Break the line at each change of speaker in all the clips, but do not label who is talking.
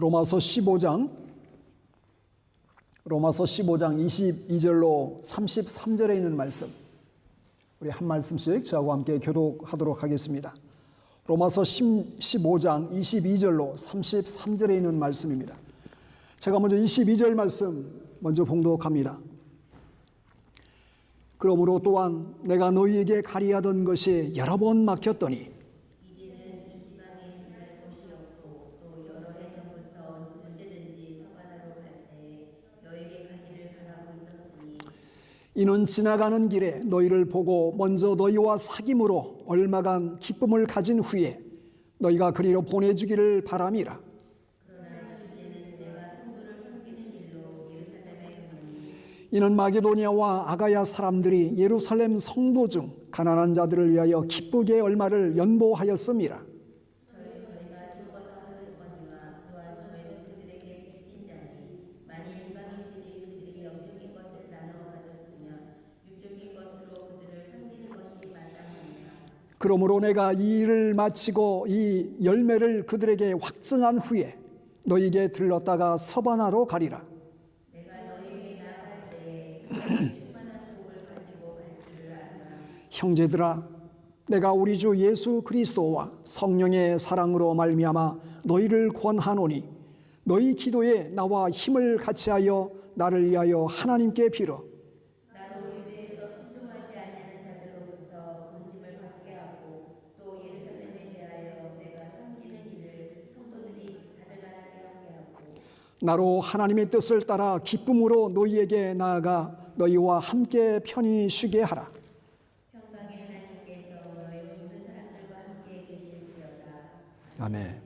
로마서 15장 22절로 33절에 있는 말씀, 우리 한 말씀씩 저하고 함께 교독하도록 하겠습니다. 로마서 15장 22절로 33절에 있는 말씀입니다. 제가 먼저 22절 말씀 먼저 봉독합니다. 그러므로 또한 내가 너희에게 가리하던 것이 여러 번 막혔더니
이제는 이 지방에 들을 곳이 없고 또 여러 해 전부터 언제든지 서바나로 갈 때 너희에게 가기를 바라고 있었으니
이는 지나가는 길에 너희를 보고 먼저 너희와 사귐으로 얼마간 기쁨을 가진 후에 너희가 그리로 보내주기를 바람이라.
그러나 이제는 내가 성도를 섬기는 일로 예루살렘에 가노니
이는 마게도니아와 아가야 사람들이 예루살렘 성도 중 가난한 자들을 위하여 기쁘게 얼마를 연보하였음이라.
저희가 죽어서 하였거니와 또한 저희는 그들에게 빚진 자니 만일 이방인들이 그들이 영적인 것을 나누어 가졌으면 육적인 것으로 그들을 섬기는 것이 마땅하니라.
그러므로 내가 이 일을 마치고 이 열매를 그들에게 확증한 후에 너희에게 들렀다가 서바나로 가리라.
내가 너희에게 나아갈 때에 충만한 복을 가지고 갈 줄을 아노라.
형제들아, 내가 우리 주 예수 그리스도와 성령의 사랑으로 말미암아 너희를 권하노니 너희 기도에 나와 힘을 같이하여 나를 위하여 하나님께 빌어
나로 유대에서 순종하지 아니하는 자들로부터 건짐을 받게 하고 또 예루살렘에 대하여 내가 섬기는 일을 성도들이 가득하게 하게 하고
나로 하나님의 뜻을 따라 기쁨으로 너희에게 나아가 너희와 함께 편히 쉬게 하라.
평강의 하나님께서 너희 모든 사람들과 함께 계실지어다.
아멘.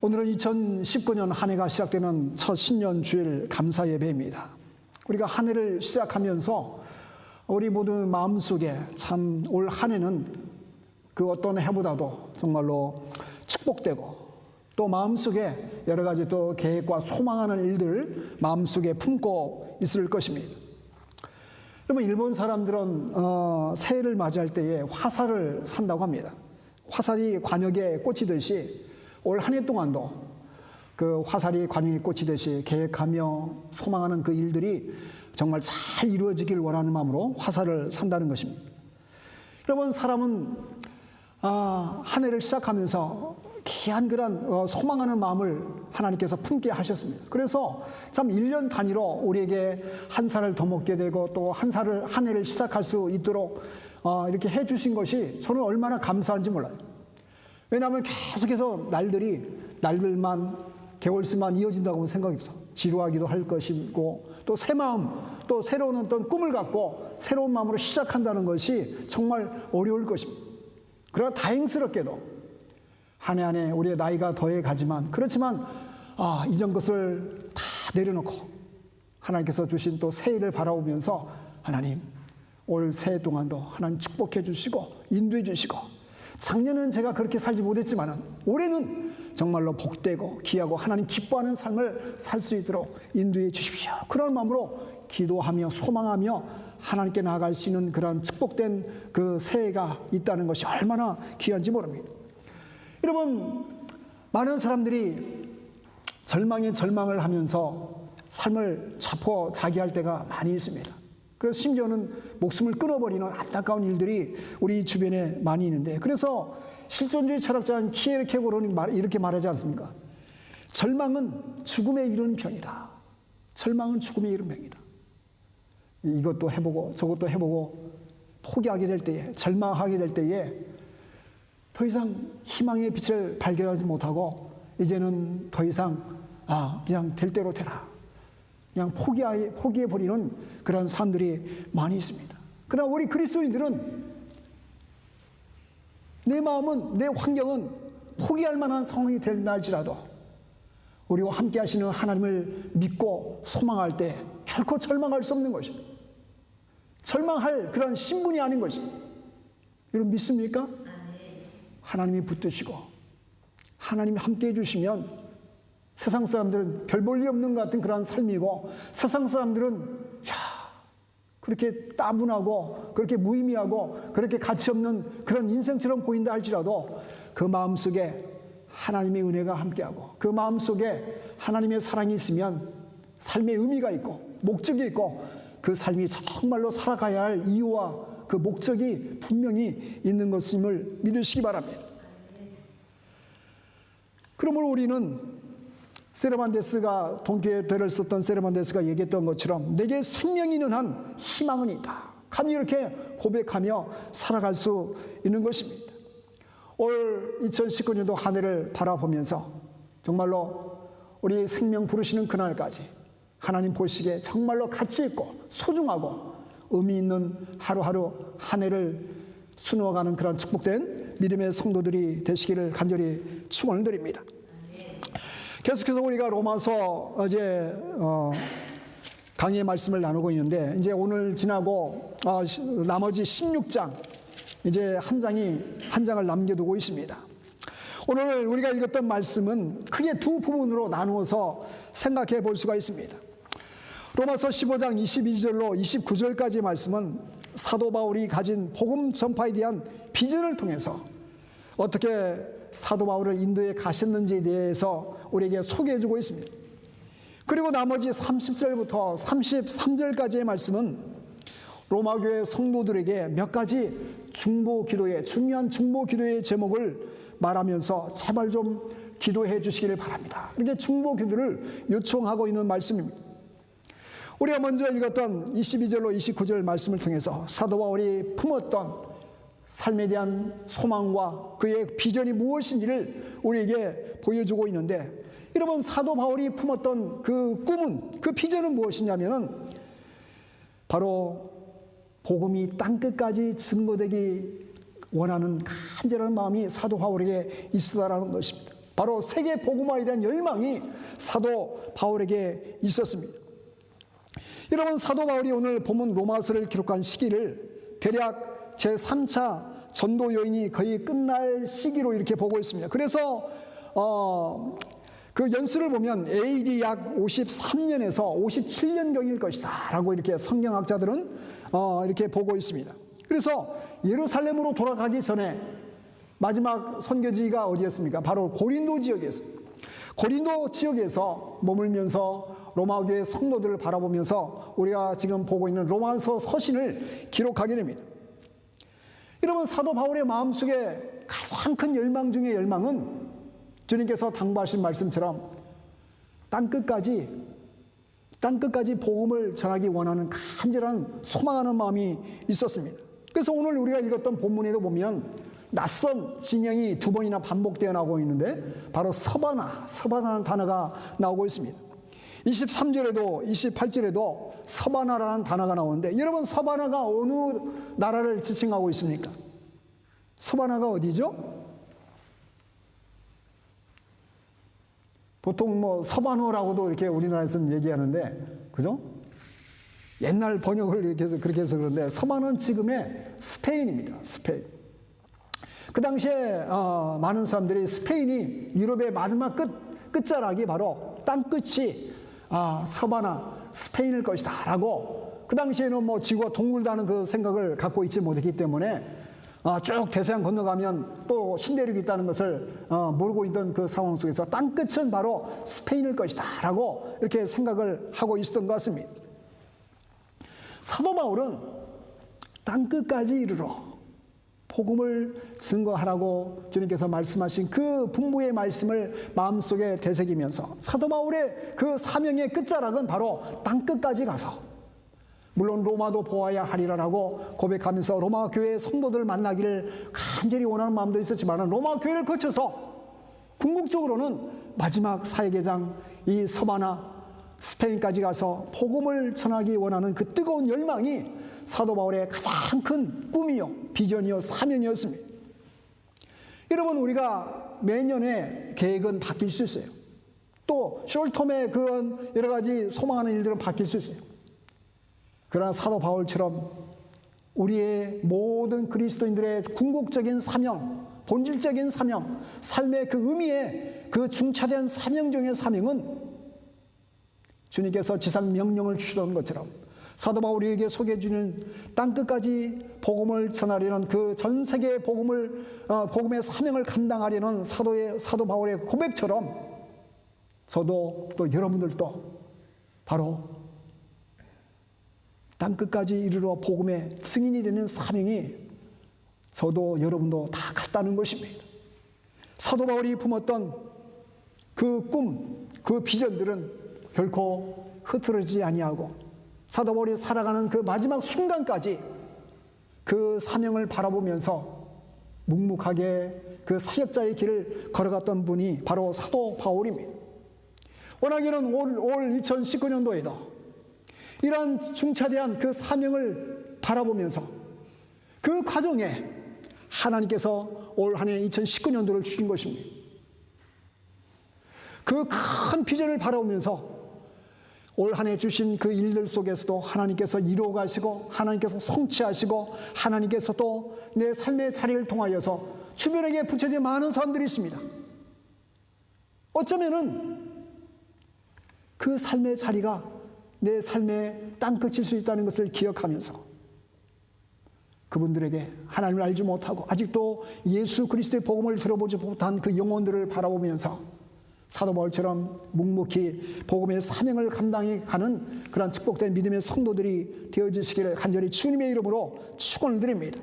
오늘은 2019년 한 해가 시작되는 첫 신년 주일 감사 예배입니다. 우리가 한 해를 시작하면서 우리 모두 마음속에 참 올 한 해는 그 어떤 해보다도 정말로 축복되고 또 마음속에 여러 가지 또 계획과 소망하는 일들 마음속에 품고 있을 것입니다. 여러분, 일본 사람들은 새해를 맞이할 때에 화살을 산다고 합니다. 화살이 관역에 꽂히듯이 올 한 해 동안도 그 화살이 관역에 꽂히듯이 계획하며 소망하는 그 일들이 정말 잘 이루어지길 원하는 마음으로 화살을 산다는 것입니다. 여러분, 사람은 한 해를 시작하면서 귀한 그런 소망하는 마음을 하나님께서 품게 하셨습니다. 그래서 참 1년 단위로 우리에게 한 살을 더 먹게 되고 또 한 해를 시작할 수 있도록 이렇게 해주신 것이 저는 얼마나 감사한지 몰라요. 왜냐하면 계속해서 날들만 개월수만 이어진다고 생각해서 지루하기도 할 것이고 또 새 마음 또 새로운 어떤 꿈을 갖고 새로운 마음으로 시작한다는 것이 정말 어려울 것입니다. 그러나 다행스럽게도 한 해 한 해 우리의 나이가 더해 가지만 그렇지만 이전 것을 다 내려놓고 하나님께서 주신 또 새해를 바라보면서 하나님 올 새해 동안도 하나님 축복해 주시고 인도해 주시고 작년은 제가 그렇게 살지 못했지만 올해는 정말로 복되고 귀하고 하나님 기뻐하는 삶을 살 수 있도록 인도해 주십시오. 그런 마음으로 기도하며 소망하며 하나님께 나아갈 수 있는 그런 축복된 그 새해가 있다는 것이 얼마나 귀한지 모릅니다. 여러분, 많은 사람들이 절망에 절망을 하면서 삶을 자포자기할 때가 많이 있습니다. 그래서 심지어는 목숨을 끊어버리는 안타까운 일들이 우리 주변에 많이 있는데, 그래서 실존주의 철학자인 키에르케고르는 이렇게 말하지 않습니까? 절망은 죽음에 이르는 병이다. 절망은 죽음에 이르는 병이다. 이것도 해보고 저것도 해보고 포기하게 될 때에, 절망하게 될 때에 더 이상 희망의 빛을 발견하지 못하고 이제는 더 이상 그냥 될 대로 되라, 그냥 포기해버리는 그런 사람들이 많이 있습니다. 그러나 우리 그리스도인들은 내 마음은, 내 환경은 포기할 만한 상황이 된다 할지라도 우리와 함께 하시는 하나님을 믿고 소망할 때 결코 절망할 수 없는 것입니다. 절망할 그런 신분이 아닌 것입니다. 여러분 믿습니까? 하나님이 붙드시고 하나님이 함께 해주시면 세상 사람들은 별 볼 일 없는 것 같은 그런 삶이고, 세상 사람들은 그렇게 따분하고 그렇게 무의미하고 그렇게 가치 없는 그런 인생처럼 보인다 할지라도 그 마음속에 하나님의 은혜가 함께하고 그 마음속에 하나님의 사랑이 있으면 삶의 의미가 있고 목적이 있고 그 삶이 정말로 살아가야 할 이유와 그 목적이 분명히 있는 것임을 믿으시기 바랍니다. 그러므로 우리는 세르반테스가 동교회를 썼던 세르반테스가 얘기했던 것처럼 내게 생명이 있는 한 희망은 있다. 감히 이렇게 고백하며 살아갈 수 있는 것입니다. 올 2019년도 한 해를 바라보면서 정말로 우리 생명 부르시는 그날까지 하나님 보시기에 정말로 가치 있고 소중하고 의미 있는 하루하루 한 해를 수놓아가는 그런 축복된 믿음의 성도들이 되시기를 간절히 축원을 드립니다. 계속해서 우리가 로마서 이제 강의의 말씀을 나누고 있는데 이제 오늘 지나고 나머지 16장 이제 한 장을 남겨두고 있습니다. 오늘 우리가 읽었던 말씀은 크게 두 부분으로 나누어서 생각해 볼 수가 있습니다. 로마서 15장 22절로 29절까지의 말씀은 사도 바울이 가진 복음 전파에 대한 비전을 통해서 어떻게 사도 바울을 인도에 가셨는지에 대해서 우리에게 소개해 주고 있습니다. 그리고 나머지 30절부터 33절까지의 말씀은 로마교회 성도들에게 몇 가지 중요한 중보 기도의 제목을 말하면서 제발 좀 기도해 주시기를 바랍니다. 이렇게 중보 기도를 요청하고 있는 말씀입니다. 우리가 먼저 읽었던 22절로 29절 말씀을 통해서 사도 바울이 품었던 삶에 대한 소망과 그의 비전이 무엇인지를 우리에게 보여주고 있는데, 여러분 사도 바울이 품었던 그 꿈은, 그 비전은 무엇이냐면은 바로 복음이 땅끝까지 증거되기 원하는 간절한 마음이 사도 바울에게 있었다라는 것입니다. 바로 세계 복음화에 대한 열망이 사도 바울에게 있었습니다. 여러분 사도 바울이 오늘 본문 로마서를 기록한 시기를 대략 제3차 전도 여인이 거의 끝날 시기로 이렇게 보고 있습니다. 그래서 그 연수를 보면 AD 약 53년에서 57년경일 것이다 라고 이렇게 성경학자들은 이렇게 보고 있습니다. 그래서 예루살렘으로 돌아가기 전에 마지막 선교지가 어디였습니까? 바로 고린도 지역이었습니다. 고린도 지역에서 머물면서 로마교회 성도들을 바라보면서 우리가 지금 보고 있는 로마서 서신을 기록하게 됩니다. 여러분 사도 바울의 마음속에 가장 큰 열망 중의 열망은 주님께서 당부하신 말씀처럼 땅끝까지 복음을 전하기 원하는 간절한 소망하는 마음이 있었습니다. 그래서 오늘 우리가 읽었던 본문에도 보면 낯선 지명이 두 번이나 반복되어 나오고 있는데 바로 서바나라는 단어가 나오고 있습니다. 23절에도 28절에도 서바나라는 단어가 나오는데, 여러분 서바나가 어느 나라를 지칭하고 있습니까? 서바나가 어디죠? 보통 뭐 서바노라고도 이렇게 우리나라에서는 얘기하는데, 그죠? 옛날 번역을 그렇게 해서 그런데 서바는 지금의 스페인입니다. 스페인. 그 당시에 많은 사람들이 스페인이 유럽의 마지막 끝자락이 바로 땅끝이 서바나 스페인일 것이다 라고, 그 당시에는 뭐 지구가 동글다는 그 생각을 갖고 있지 못했기 때문에 쭉 대서양 건너가면 또 신대륙이 있다는 것을 모르고 있던 그 상황 속에서 땅끝은 바로 스페인일 것이다 라고 이렇게 생각을 하고 있었던 것 같습니다. 사도 바울은 땅끝까지 이르러 복음을 증거하라고 주님께서 말씀하신 그 분부의 말씀을 마음속에 되새기면서 사도 바울의 그 사명의 끝자락은 바로 땅끝까지 가서, 물론 로마도 보아야 하리라라고 고백하면서 로마 교회 성도들을 만나기를 간절히 원하는 마음도 있었지만 로마 교회를 거쳐서 궁극적으로는 마지막 사역의장 이 서바나 스페인까지 가서 복음을 전하기 원하는 그 뜨거운 열망이 사도 바울의 가장 큰 꿈이요, 비전이요, 사명이었습니다. 여러분 우리가 매년의 계획은 바뀔 수 있어요. 또 숄텀의 그런 여러 가지 소망하는 일들은 바뀔 수 있어요. 그러나 사도 바울처럼 우리의 모든 그리스도인들의 궁극적인 사명, 본질적인 사명, 삶의 그 의미의 그 중차대한 사명 중의 사명은 주님께서 지상 명령을 주시던 것처럼 사도 바울에게 소개해주는 땅끝까지 복음을 전하려는 그 전 세계 복음의 사명을 감당하려는 사도 바울의 고백처럼 저도 또 여러분들도 바로 땅끝까지 이르러 복음의 증인이 되는 사명이 저도 여러분도 다 같다는 것입니다. 사도 바울이 품었던 그 꿈, 그 비전들은 결코 흐트러지지 아니하고 사도 바울이 살아가는 그 마지막 순간까지 그 사명을 바라보면서 묵묵하게 그 사역자의 길을 걸어갔던 분이 바로 사도 바울입니다. 원하기는 올 2019년도에도 이러한 중차대한 그 사명을 바라보면서 그 과정에 하나님께서 올 한 해 2019년도를 주신 것입니다. 그 큰 비전을 바라보면서 올 한 해 주신 그 일들 속에서도 하나님께서 이루어 가시고 하나님께서 성취하시고 하나님께서 또 내 삶의 자리를 통하여서 주변에게 붙여진 많은 사람들이 있습니다. 어쩌면은 그 삶의 자리가 내 삶의 땅끝일 수 있다는 것을 기억하면서 그분들에게 하나님을 알지 못하고 아직도 예수 그리스도의 복음을 들어보지 못한 그 영혼들을 바라보면서 사도 바울처럼 묵묵히 복음의 사명을 감당해 가는 그런 축복된 믿음의 성도들이 되어주시기를 간절히 주님의 이름으로 축원을 드립니다.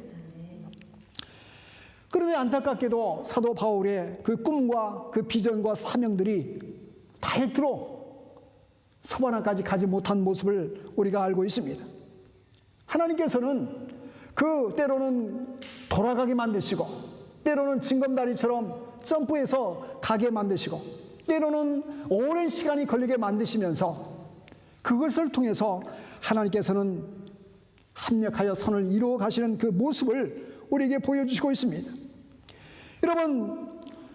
그런데 안타깝게도 사도 바울의 그 꿈과 그 비전과 사명들이 다이렉트로 서바나까지 가지 못한 모습을 우리가 알고 있습니다. 하나님께서는 그 때로는 돌아가게 만드시고 때로는 징검다리처럼 점프해서 가게 만드시고 때로는 오랜 시간이 걸리게 만드시면서 그것을 통해서 하나님께서는 합력하여 선을 이루어 가시는 그 모습을 우리에게 보여주시고 있습니다. 여러분,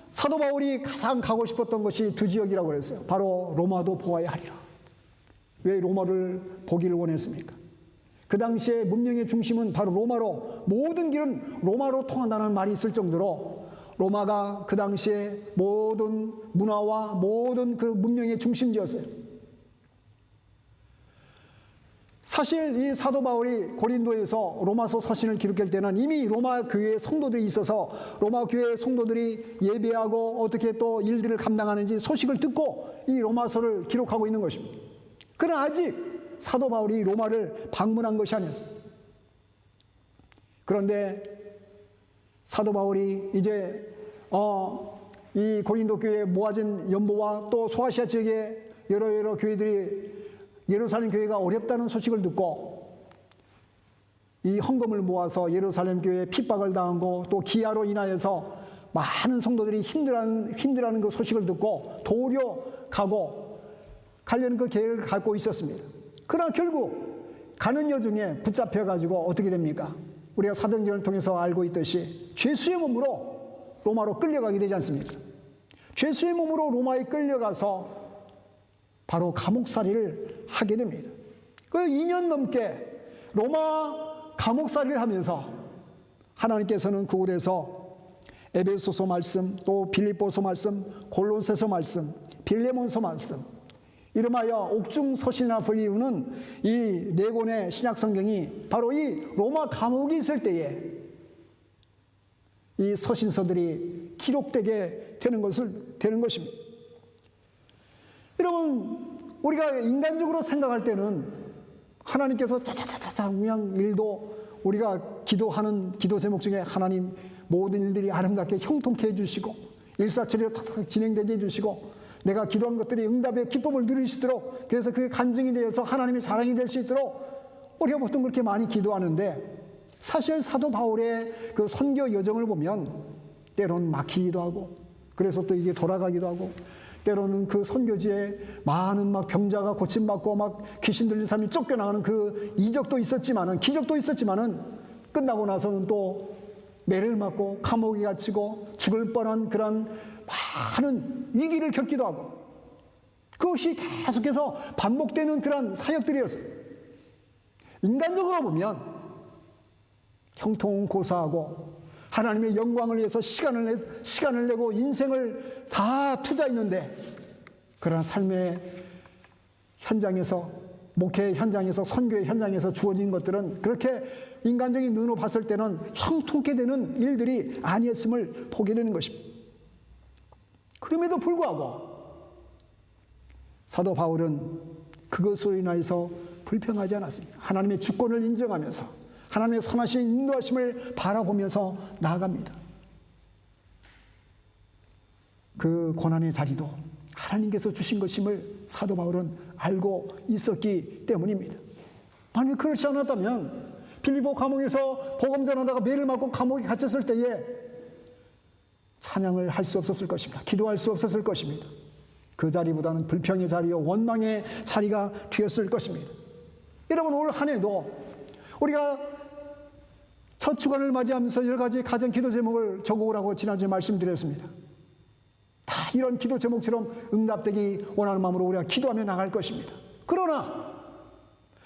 사도 바울이 가장 가고 싶었던 것이 두 지역이라고 그랬어요. 바로 로마도 보아야 하리라. 왜 로마를 보기를 원했습니까? 그 당시에 문명의 중심은 바로 로마로, 모든 길은 로마로 통한다는 말이 있을 정도로 로마가 그 당시에 모든 문화와 모든 그 문명의 중심지였어요. 사실 이 사도 바울이 고린도에서 로마서 서신을 기록할 때는 이미 로마 교회의 성도들이 있어서 로마 교회의 성도들이 예배하고 어떻게 또 일들을 감당하는지 소식을 듣고 이 로마서를 기록하고 있는 것입니다. 그러나 아직 사도 바울이 로마를 방문한 것이 아니었어요. 그런데 사도 바울이 이제 이 고린도 교회에 모아진 연보와 또 소아시아 지역의 여러 교회들이 예루살렘 교회가 어렵다는 소식을 듣고 이 헌금을 모아서 예루살렘 교회에 핍박을 당하고 또 기아로 인하여서 많은 성도들이 힘들어하는 그 소식을 듣고 도리어 가려는 그 계획을 갖고 있었습니다. 그러나 결국 가는 여중에 붙잡혀가지고 어떻게 됩니까? 우리가 사도행전을 통해서 알고 있듯이 죄수의 몸으로 로마로 끌려가게 되지 않습니까? 죄수의 몸으로 로마에 끌려가서 바로 감옥살이를 하게 됩니다. 그 2년 넘게 로마 감옥살이를 하면서 하나님께서는 그곳에서 에베소서 말씀, 또 빌립보서 말씀, 골로새서 말씀, 빌레몬서 말씀, 이름하여 옥중서신이라 불리우는 이 네 권의 신약성경이 바로 이 로마 감옥에 있을 때에 이 서신서들이 기록되게 되는 것입니다. 여러분, 우리가 인간적으로 생각할 때는 하나님께서 짜자자자자 그냥 일도 우리가 기도하는 기도 제목 중에 하나님 모든 일들이 아름답게 형통케 해주시고 일사천리로 탁탁 진행되게 해주시고 내가 기도한 것들이 응답의 기쁨을 누리시도록 그래서 그게 간증이 되어서 하나님의 자랑이 될 수 있도록 우리가 보통 그렇게 많이 기도하는데 사실 사도 바울의 그 선교 여정을 보면 때로는 막히기도 하고 그래서 또 이게 돌아가기도 하고 때로는 그 선교지에 많은 막 병자가 고침받고 막 귀신 들린 사람이 쫓겨나가는 그 기적도 있었지만은 끝나고 나서는 또 매를 맞고 감옥에 갇히고 죽을 뻔한 그런 많은 위기를 겪기도 하고 그것이 계속해서 반복되는 그런 사역들이었어요. 인간적으로 보면 형통고사하고 하나님의 영광을 위해서 시간을 내고 인생을 다 투자했는데 그러나 삶의 현장에서 목회 현장에서, 선교의 현장에서 주어진 것들은 그렇게 인간적인 눈으로 봤을 때는 형통케 되는 일들이 아니었음을 보게 되는 것입니다. 그럼에도 불구하고 사도 바울은 그것으로 인하여서 불평하지 않았습니다. 하나님의 주권을 인정하면서 하나님의 선하신 인도하심을 바라보면서 나아갑니다. 그 고난의 자리도 하나님께서 주신 것임을 사도 바울은 알고 있었기 때문입니다. 만일 그렇지 않았다면 빌립보 감옥에서 복음 전하다가 매를 맞고 감옥에 갇혔을 때에 찬양을 할 수 없었을 것입니다. 기도할 수 없었을 것입니다. 그 자리보다는 불평의 자리요 원망의 자리가 되었을 것입니다. 여러분, 올 한 해도 우리가 첫 주간을 맞이하면서 여러 가지 가정 기도 제목을 적어오라고 지난주에 말씀드렸습니다. 다 이런 기도 제목처럼 응답되기 원하는 마음으로 우리가 기도하며 나갈 것입니다. 그러나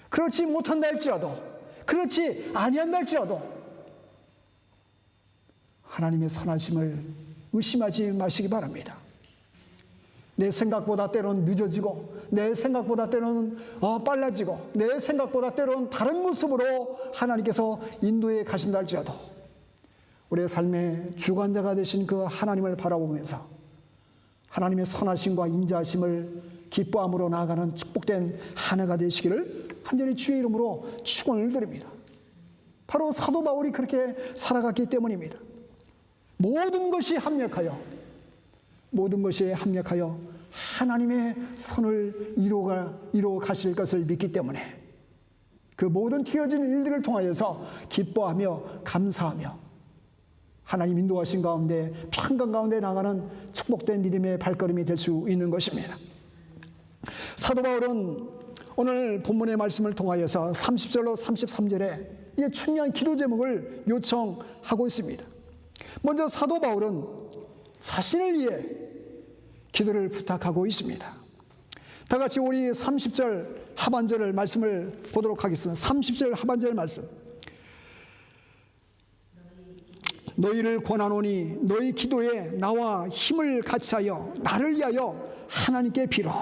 그렇지 못한다 할지라도, 그렇지 아니한다 할지라도 하나님의 선하심을 의심하지 마시기 바랍니다. 내 생각보다 때로는 늦어지고, 내 생각보다 때로는 빨라지고, 내 생각보다 때로는 다른 모습으로 하나님께서 인도해 가신다 할지라도 우리의 삶의 주관자가 되신 그 하나님을 바라보면서 하나님의 선하심과 인자하심을 기뻐함으로 나아가는 축복된 한 해가 되시기를 간절히 주의 이름으로 축원을 드립니다. 바로 사도 바울이 그렇게 살아갔기 때문입니다. 모든 것이 합력하여 하나님의 선을 이루어 가실 것을 믿기 때문에 그 모든 튀어진 일들을 통하여서 기뻐하며 감사하며 하나님 인도하신 가운데 평강 가운데 나가는 축복된 믿음의 발걸음이 될 수 있는 것입니다. 사도 바울은 오늘 본문의 말씀을 통하여서 30절로 33절에 이 중요한 기도 제목을 요청하고 있습니다. 먼저 사도 바울은 자신을 위해 기도를 부탁하고 있습니다. 다 같이 우리 30절 하반절을 말씀을 보도록 하겠습니다. 30절 하반절 말씀. 너희를 권하노니 너희 기도에 나와 힘을 같이하여 나를 위하여 하나님께 빌어.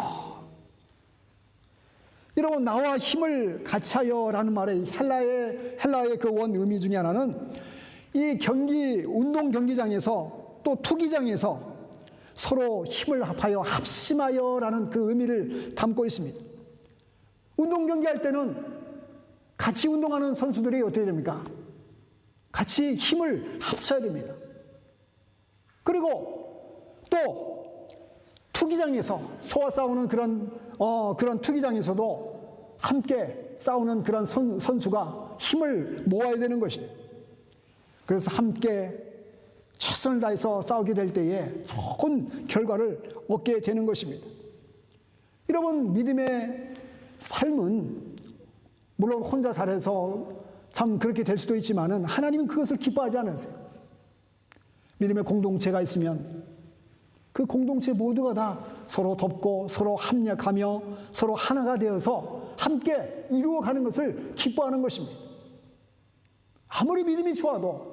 여러분, 나와 힘을 같이하여라는 말의 헬라의 그 원 의미 중에 하나는 이 운동 경기장에서 또 투기장에서 서로 힘을 합하여 합심하여라는 그 의미를 담고 있습니다. 운동 경기할 때는 같이 운동하는 선수들이 어떻게 됩니까? 같이 힘을 합쳐야 됩니다. 그리고 또 투기장에서 소와 싸우는 그런 투기장에서도 함께 싸우는 그런 선수가 힘을 모아야 되는 것이에요. 그래서 함께 최선을 다해서 싸우게 될 때에 좋은 결과를 얻게 되는 것입니다. 여러분, 믿음의 삶은 물론 혼자 잘해서 참 그렇게 될 수도 있지만은 하나님은 그것을 기뻐하지 않으세요. 믿음의 공동체가 있으면 그 공동체 모두가 다 서로 돕고 서로 합력하며 서로 하나가 되어서 함께 이루어가는 것을 기뻐하는 것입니다. 아무리 믿음이 좋아도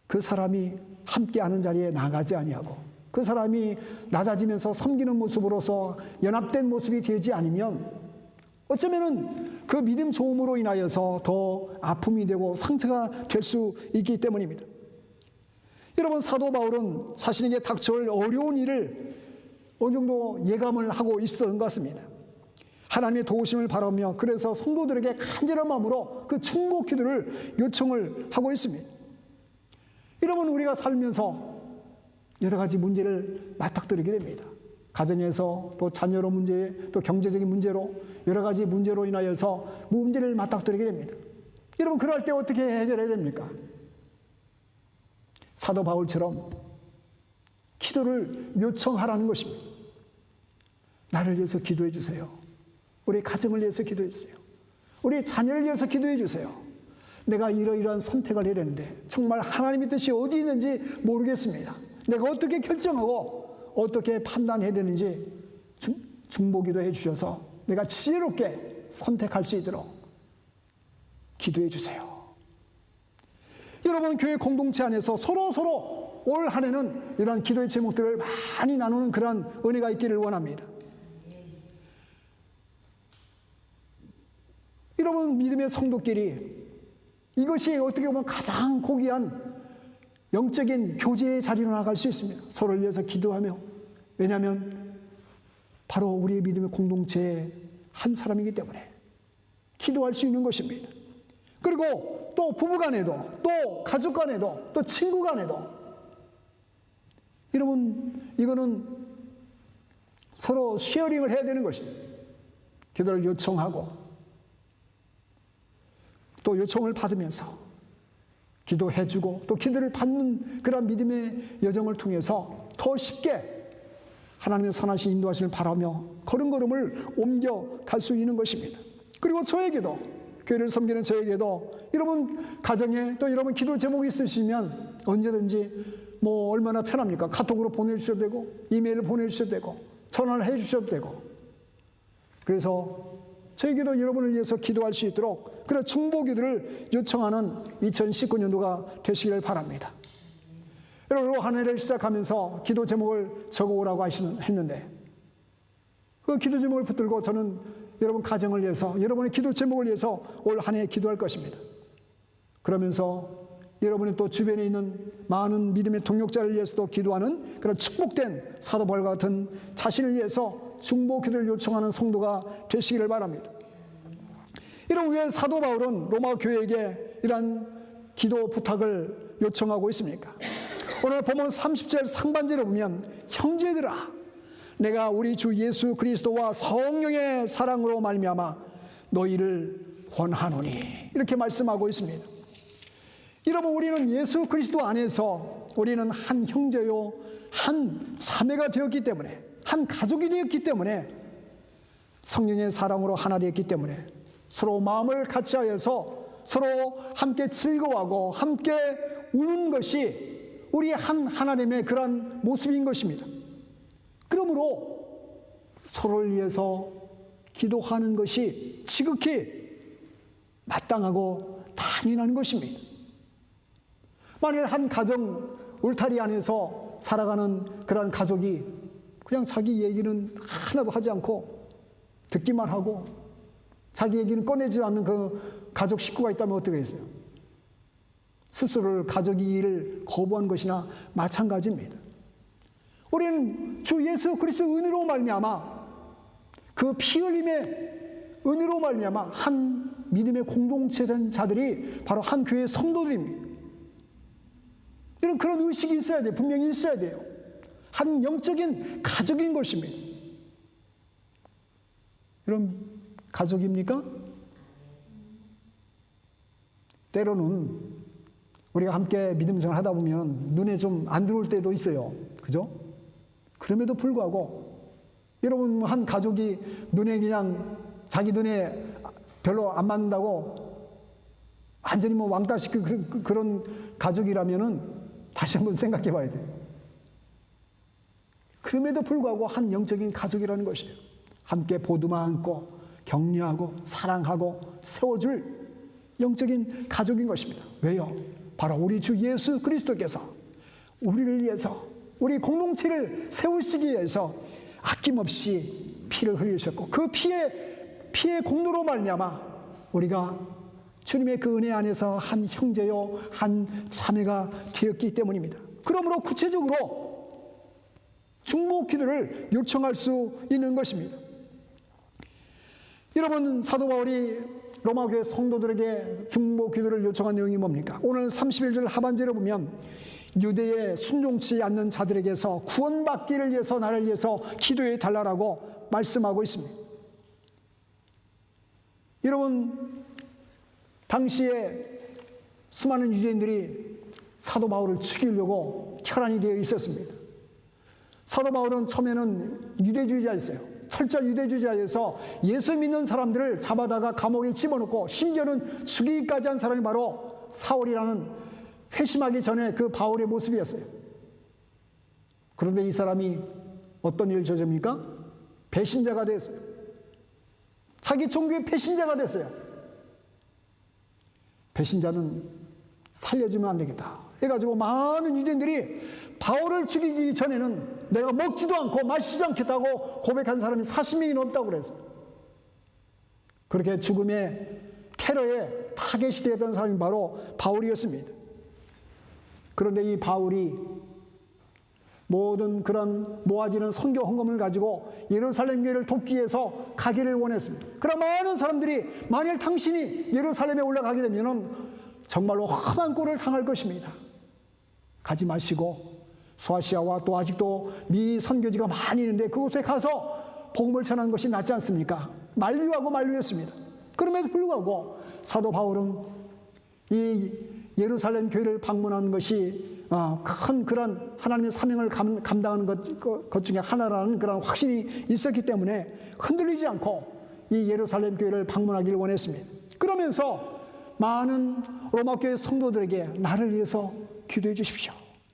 그 사람이 함께하는 자리에 나가지 아니하고 그 사람이 낮아지면서 섬기는 모습으로서 연합된 모습이 되지 않으면 어쩌면은 그 믿음 좋음으로 인하여서 더 아픔이 되고 상처가 될 수 있기 때문입니다. 여러분, 사도 바울은 자신에게 닥쳐올 어려운 일을 어느 정도 예감을 하고 있었던 것 같습니다. 하나님의 도우심을 바라며 그래서 성도들에게 간절한 마음으로 그 충복 기도를 요청을 하고 있습니다. 여러분, 우리가 살면서 여러 가지 문제를 맞닥뜨리게 됩니다. 가정에서 또 자녀로 문제, 또 경제적인 문제로 여러 가지 문제로 인하여서 문제를 맞닥뜨리게 됩니다. 여러분, 그럴 때 어떻게 해결해야 됩니까? 사도 바울처럼 기도를 요청하라는 것입니다. 나를 위해서 기도해 주세요. 우리 가정을 위해서 기도해 주세요. 우리 자녀를 위해서 기도해 주세요. 내가 이러이러한 선택을 해야 되는데 정말 하나님의 뜻이 어디 있는지 모르겠습니다. 내가 어떻게 결정하고 어떻게 판단해야 되는지 중보기도 해주셔서 내가 지혜롭게 선택할 수 있도록 기도해 주세요. 여러분, 교회 공동체 안에서 서로 올 한 해는 이러한 기도의 제목들을 많이 나누는 그러한 은혜가 있기를 원합니다. 여러분, 믿음의 성도끼리 이것이 어떻게 보면 가장 고귀한 영적인 교제의 자리로 나갈 수 있습니다. 서로를 위해서 기도하며. 왜냐하면 바로 우리의 믿음의 공동체의 한 사람이기 때문에 기도할 수 있는 것입니다. 그리고 또 부부간에도, 또 가족간에도, 또 친구간에도, 여러분, 이거는 서로 쉐어링을 해야 되는 것입니다. 기도를 요청하고 또 요청을 받으면서 기도해주고 또 기도를 받는 그런 믿음의 여정을 통해서 더 쉽게 하나님의 선하신 인도하심을 바라며 걸음걸음을 옮겨갈 수 있는 것입니다. 그리고 저에게도, 교회를 섬기는 저에게도 여러분 가정에 또 여러분 기도 제목이 있으시면 언제든지 뭐 얼마나 편합니까? 카톡으로 보내주셔도 되고 이메일을 보내주셔도 되고 전화를 해주셔도 되고, 그래서 저에게도 여러분을 위해서 기도할 수 있도록 그런 중보기도를 요청하는 2019년도가 되시기를 바랍니다. 여러분, 한 해를 시작하면서 기도 제목을 적어오라고 했는데 그 기도 제목을 붙들고 저는 여러분 가정을 위해서, 여러분의 기도 제목을 위해서 올 한 해 기도할 것입니다. 그러면서 여러분의 또 주변에 있는 많은 믿음의 동역자를 위해서도 기도하는 그런 축복된 사도 바울과 같은 자신을 위해서 중보 기도를 요청하는 성도가 되시기를 바랍니다. 이런 왜 사도 바울은 로마 교회에게 이러한 기도 부탁을 요청하고 있습니까? 오늘 본문 30절 상반절에 보면 형제들아, 내가 우리 주 예수 그리스도와 성령의 사랑으로 말미암아 너희를 권하노니, 이렇게 말씀하고 있습니다. 여러분, 우리는 예수 그리스도 안에서 우리는 한 형제요 한 자매가 되었기 때문에, 한 가족이 되었기 때문에, 성령의 사랑으로 하나 되었기 때문에 서로 마음을 같이하여서 서로 함께 즐거워하고 함께 우는 것이 우리 한 하나님의 그러한 모습인 것입니다. 그러므로 서로를 위해서 기도하는 것이 지극히 마땅하고 당연한 것입니다. 만일 한 가정 울타리 안에서 살아가는 그런 가족이 그냥 자기 얘기는 하나도 하지 않고 듣기만 하고 자기 얘기는 꺼내지 않는 그 가족 식구가 있다면 어떻게 했어요? 스스로를 가족이기를 거부한 것이나 마찬가지입니다. 우리는 주 예수 그리스도의 은혜로 말미암아, 그 피 흘림의 은혜로 말미암아 한 믿음의 공동체된 자들이 바로 한 교회의 성도들입니다. 이런 그런 의식이 있어야 돼요. 분명히 있어야 돼요. 한 영적인 가족인 것입니다. 이런 가족입니까? 때로는 우리가 함께 믿음 생활을 하다 보면 눈에 좀 안 들어올 때도 있어요. 그죠? 그럼에도 불구하고 여러분, 한 가족이 눈에 그냥 자기 눈에 별로 안 맞는다고 완전히 뭐 왕따시키고 그런 가족이라면은 다시 한번 생각해 봐야 돼요. 그럼에도 불구하고 한 영적인 가족이라는 것이에요. 함께 보듬어 안고 격려하고 사랑하고 세워줄 영적인 가족인 것입니다. 왜요? 바로 우리 주 예수 그리스도께서 우리를 위해서, 우리 공동체를 세우시기 위해서 아낌없이 피를 흘리셨고 그 피의 공로로 말미암아 우리가 주님의 그 은혜 안에서 한 형제요 한 자매가 되었기 때문입니다. 그러므로 구체적으로 중보 기도를 요청할 수 있는 것입니다. 여러분, 사도 바울이 로마 교회 성도들에게 중보 기도를 요청한 내용이 뭡니까? 오늘 31절 하반절에 보면 유대에 순종치 않는 자들에게서 구원받기를 위해서 나를 위해서 기도해 달라고 말씀하고 있습니다. 여러분, 당시에 수많은 유대인들이 사도 바울을 죽이려고 혈안이 되어 있었습니다. 사도 바울은 처음에는 유대주의자였어요. 철저 유대주의자에서 예수 믿는 사람들을 잡아다가 감옥에 집어넣고 심지어는 죽이기까지 한 사람이 바로 사울이라는 회심하기 전에 그 바울의 모습이었어요. 그런데 이 사람이 어떤 일을 저집니까? 배신자가 됐어요. 자기 종교의 배신자가 됐어요. 배신자는 살려주면 안 되겠다 해가지고 많은 유대인들이 바울을 죽이기 전에는 내가 먹지도 않고 마시지 않겠다고 고백한 사람이 40명이 넘다고 그랬어요. 그렇게 죽음의 테러에 타겟이 되었던 사람이 바로 바울이었습니다. 그런데 이 바울이 모든 그런 모아지는 선교 헌금을 가지고 예루살렘 교회를 돕기 위해서 가기를 원했습니다. 그러나 많은 사람들이 만일 당신이 예루살렘에 올라가게 되면 정말로 험한 꼴을 당할 것입니다. 가지 마시고 소아시아와 또 아직도 미 선교지가 많이 있는데 그곳에 가서 복음을 전하는 것이 낫지 않습니까? 만류하고 만류했습니다. 그럼에도 불구하고 사도 바울은 이 예루살렘 교회를 방문하는 것이 큰 그런 하나님의 사명을 감당하는 것 중에 하나라는 그런 확신이 있었기 때문에 흔들리지 않고 이 예루살렘 교회를 방문하기를 원했습니다. 그러면서 많은 로마 교회 성도들에게 나를 위해서 기도해 주십시오.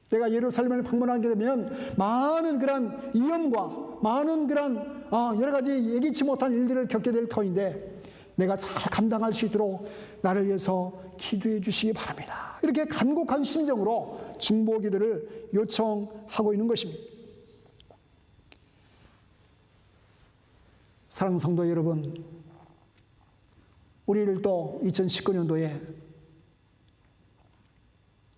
내가 예루살렘을 방문하게 되면 많은 그런 위험과 많은 그런 여러 가지 예기치 못한 일들을 겪게 될 터인데 내가 잘 감당할 수 있도록 나를 위해서 기도해 주시기 바랍니다. 이렇게 간곡한 심정으로 중보 기도를 요청하고 있는 것입니다. 사랑하는 성도 여러분, 우리를 또 2019년도에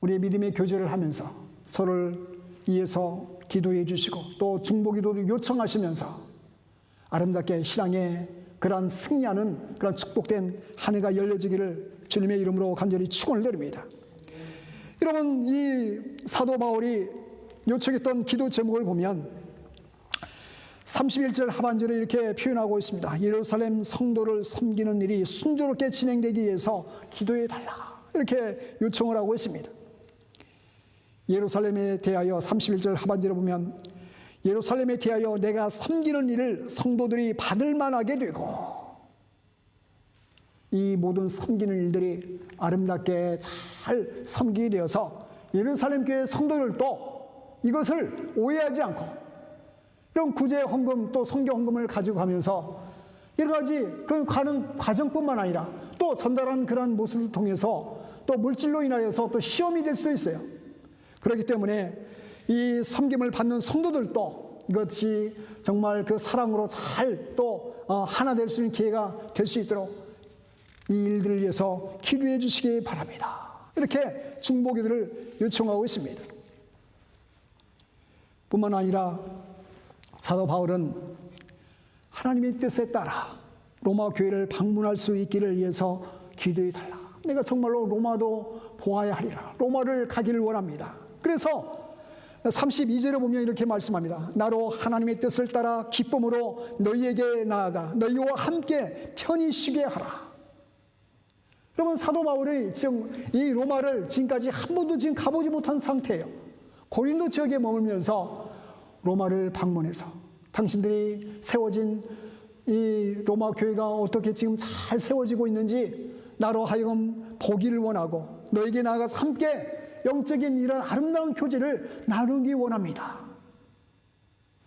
우리의 믿음의 교제를 하면서 서로를 위해서 기도해 주시고 또 중보 기도를 요청하시면서 아름답게 신앙의 그러한 승리하는 그런 축복된 한 해가 열려지기를 주님의 이름으로 간절히 축원을 드립니다. 여러분, 이 사도 바울이 요청했던 기도 제목을 보면 31절 하반절에 이렇게 표현하고 있습니다. 예루살렘 성도를 섬기는 일이 순조롭게 진행되기 위해서 기도해 달라, 이렇게 요청을 하고 있습니다. 예루살렘에 대하여 31절 하반절에 보면 예루살렘에 대하여 내가 섬기는 일을 성도들이 받을 만하게 되고, 이 모든 섬기는 일들이 아름답게 잘 섬기게 되어서 예루살렘 교회 성도들도 이것을 오해하지 않고 이런 구제 헌금 또 성교 헌금을 가지고 가면서 여러 가지 그 가는 과정뿐만 아니라 또 전달하는 그런 모습을 통해서 또 물질로 인하여서 또 시험이 될 수도 있어요. 그렇기 때문에 이 섬김을 받는 성도들도 이것이 정말 그 사랑으로 잘 또 하나 될 수 있는 기회가 될 수 있도록 이 일들을 위해서 기도해 주시기 바랍니다. 이렇게 중보기도를 요청하고 있습니다. 뿐만 아니라 사도 바울은 하나님의 뜻에 따라 로마 교회를 방문할 수 있기를 위해서 기도해 달라. 내가 정말로 로마도 보아야 하리라. 로마를 가기를 원합니다. 그래서 32절에 보면 이렇게 말씀합니다. 나로 하나님의 뜻을 따라 기쁨으로 너희에게 나아가 너희와 함께 편히 쉬게 하라. 여러분, 사도 바울이 지금 이 로마를 지금까지 한 번도 지금 가보지 못한 상태예요. 고린도 지역에 머물면서 로마를 방문해서 당신들이 세워진 이 로마 교회가 어떻게 지금 잘 세워지고 있는지 나로 하여금 보기를 원하고 너에게 나아가서 함께 영적인 이런 아름다운 교제를 나누기 원합니다.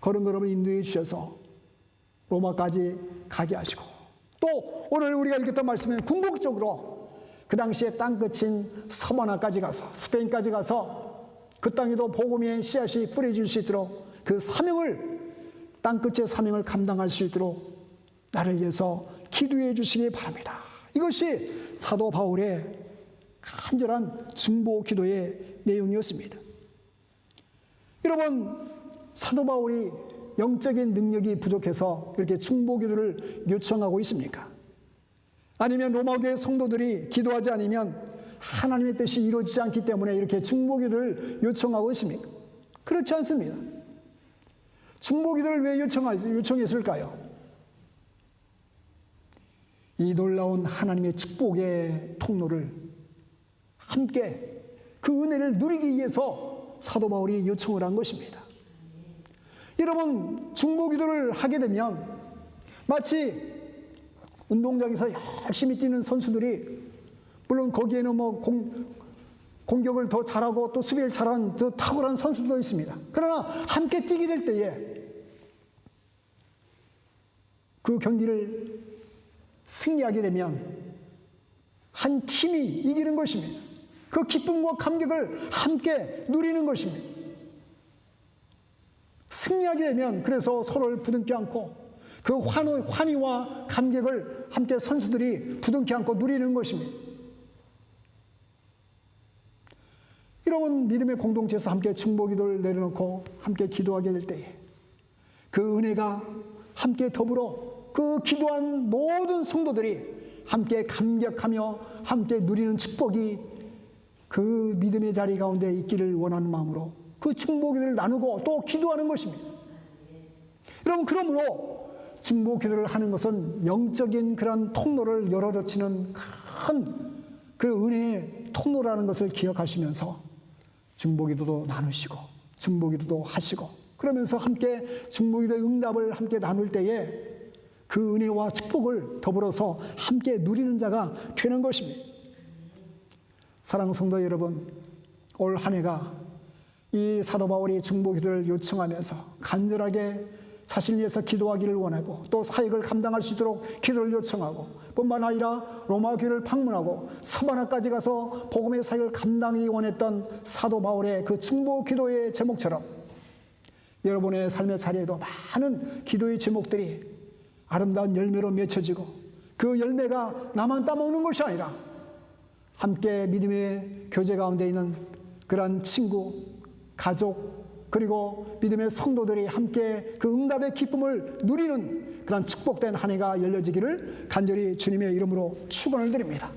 걸음걸음을 인도해 주셔서 로마까지 가게 하시고, 또 오늘 우리가 읽었던 말씀은 궁극적으로 그 당시에 땅끝인 서바나까지 가서 스페인까지 가서 그 땅에도 복음의 씨앗이 뿌려질 수 있도록 그 사명을, 땅끝의 사명을 감당할 수 있도록 나를 위해서 기도해 주시기 바랍니다. 이것이 사도 바울의 간절한 중보 기도의 내용이었습니다. 여러분, 사도 바울이 영적인 능력이 부족해서 이렇게 중보 기도를 요청하고 있습니까? 아니면 로마 교회 성도들이 기도하지 않으면 하나님의 뜻이 이루어지지 않기 때문에 이렇게 중보 기도를 요청하고 있습니까? 그렇지 않습니다. 중보 기도를 왜 요청했을까요? 이 놀라운 하나님의 축복의 통로를 함께 그 은혜를 누리기 위해서 사도 바울이 요청을 한 것입니다. 여러분, 중보 기도를 하게 되면 마치 운동장에서 열심히 뛰는 선수들이, 물론 거기에는 뭐 공격을 더 잘하고 또 수비를 잘하는 더 탁월한 선수도 있습니다. 그러나 함께 뛰게 될 때에 그 경기를 승리하게 되면 한 팀이 이기는 것입니다. 그 기쁨과 감격을 함께 누리는 것입니다. 승리하게 되면 그래서 서로를 부둥켜 안고 그 환희와 감격을 함께 선수들이 부둥켜 안고 누리는 것입니다. 이런 믿음의 공동체에서 함께 중보기도를 내려놓고 함께 기도하게 될 때에 그 은혜가 함께 더불어 그 기도한 모든 성도들이 함께 감격하며 함께 누리는 축복이 그 믿음의 자리 가운데 있기를 원하는 마음으로 그 중보기도를 나누고 또 기도하는 것입니다. 여러분, 그러므로 중보기도를 하는 것은 영적인 그런 통로를 열어젖히는 큰 그 은혜의 통로라는 것을 기억하시면서 중보기도도 나누시고 중보기도도 하시고 그러면서 함께 중보기도의 응답을 함께 나눌 때에 그 은혜와 축복을 더불어서 함께 누리는 자가 되는 것입니다. 사랑하는 성도 여러분, 올 한 해가 이 사도 바울이 중보기도를 요청하면서 간절하게 자신을 위해서 기도하기를 원하고 또 사역을 감당할 수 있도록 기도를 요청하고 뿐만 아니라 로마 교회를 방문하고 서바나까지 가서 복음의 사역을 감당하기 원했던 사도 바울의 그 중보기도의 제목처럼 여러분의 삶의 자리에도 많은 기도의 제목들이 아름다운 열매로 맺혀지고 그 열매가 나만 따먹는 것이 아니라 함께 믿음의 교제 가운데 있는 그런 친구, 가족, 그리고 믿음의 성도들이 함께 그 응답의 기쁨을 누리는 그런 축복된 한 해가 열려지기를 간절히 주님의 이름으로 축원을 드립니다.